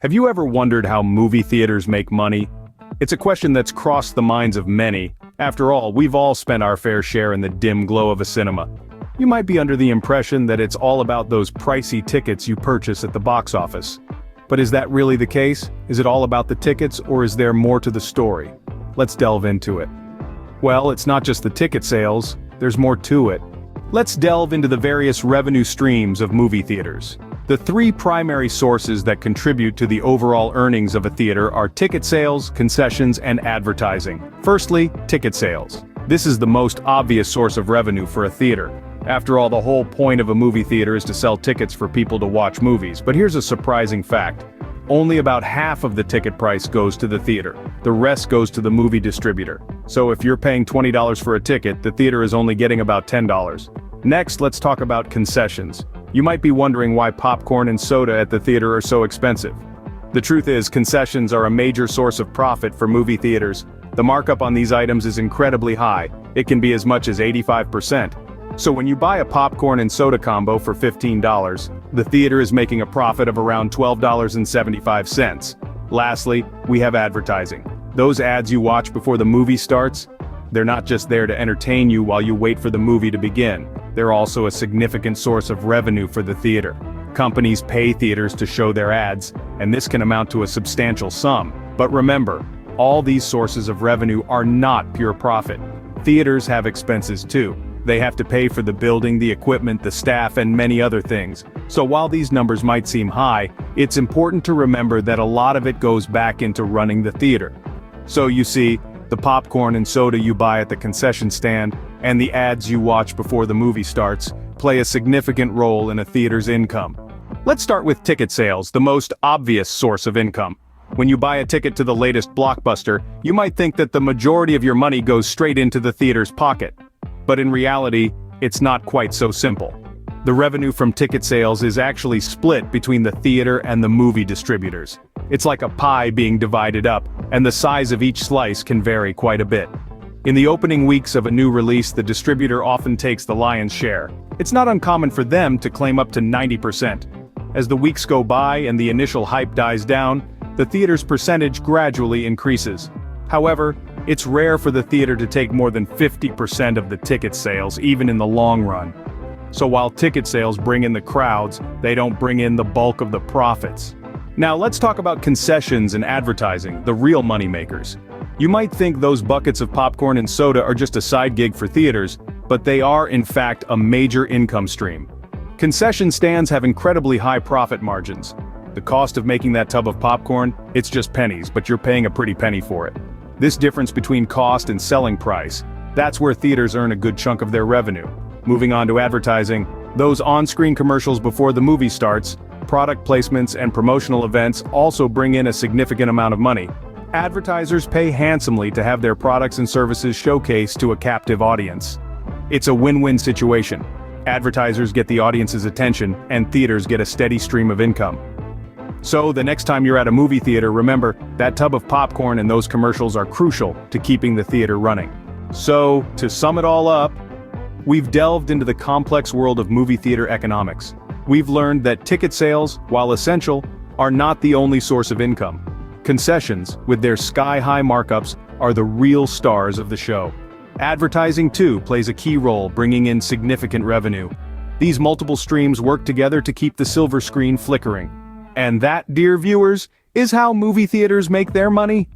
Have you ever wondered how movie theaters make money? It's a question that's crossed the minds of many. After all, we've all spent our fair share in the dim glow of a cinema. You might be under the impression that it's all about those pricey tickets you purchase at the box office. But is that really the case? Is it all about the tickets, or is there more to the story? Let's delve into it. Well, it's not just the ticket sales, there's more to it. Let's delve into the various revenue streams of movie theaters. The three primary sources that contribute to the overall earnings of a theater are ticket sales, concessions, and advertising. Firstly, ticket sales. This is the most obvious source of revenue for a theater. After all, the whole point of a movie theater is to sell tickets for people to watch movies, but here's a surprising fact. Only about half of the ticket price goes to the theater. The rest goes to the movie distributor. So if you're paying $20 for a ticket, the theater is only getting about $10. Next, let's talk about concessions. You might be wondering why popcorn and soda at the theater are so expensive. The truth is, concessions are a major source of profit for movie theaters. The markup on these items is incredibly high. It can be as much as 85%. So when you buy a popcorn and soda combo for $15, the theater is making a profit of around $12.75. Lastly, we have advertising. Those ads you watch before the movie starts, they're not just there to entertain you while you wait for the movie to begin. They're also a significant source of revenue for the theater. Companies pay theaters to show their ads, and this can amount to a substantial sum. But remember, all these sources of revenue are not pure profit. Theaters have expenses too. They have to pay for the building, the equipment, the staff, and many other things. So while these numbers might seem high, it's important to remember that a lot of it goes back into running the theater. So you see, the popcorn and soda you buy at the concession stand, and the ads you watch before the movie starts, play a significant role in a theater's income. Let's start with ticket sales, the most obvious source of income. When you buy a ticket to the latest blockbuster, you might think that the majority of your money goes straight into the theater's pocket. But in reality, it's not quite so simple. The revenue from ticket sales is actually split between the theater and the movie distributors. It's like a pie being divided up, and the size of each slice can vary quite a bit. In the opening weeks of a new release, the distributor often takes the lion's share. It's not uncommon for them to claim up to 90%. As the weeks go by and the initial hype dies down, the theater's percentage gradually increases. However, it's rare for the theater to take more than 50% of the ticket sales, even in the long run. So while ticket sales bring in the crowds, they don't bring in the bulk of the profits. Now let's talk about concessions and advertising, the real moneymakers. You might think those buckets of popcorn and soda are just a side gig for theaters, but they are in fact a major income stream. Concession stands have incredibly high profit margins. The cost of making that tub of popcorn, it's just pennies, but you're paying a pretty penny for it. This difference between cost and selling price, that's where theaters earn a good chunk of their revenue. Moving on to advertising, those on-screen commercials before the movie starts, product placements and promotional events also bring in a significant amount of money. Advertisers pay handsomely to have their products and services showcased to a captive audience. It's a win-win situation. Advertisers get the audience's attention, and theaters get a steady stream of income. So the next time you're at a movie theater, remember, that tub of popcorn and those commercials are crucial to keeping the theater running. So, to sum it all up, we've delved into the complex world of movie theater economics. We've learned that ticket sales, while essential, are not the only source of income. Concessions, with their sky-high markups, are the real stars of the show. Advertising, too, plays a key role, bringing in significant revenue. These multiple streams work together to keep the silver screen flickering. And that, dear viewers, is how movie theaters make their money.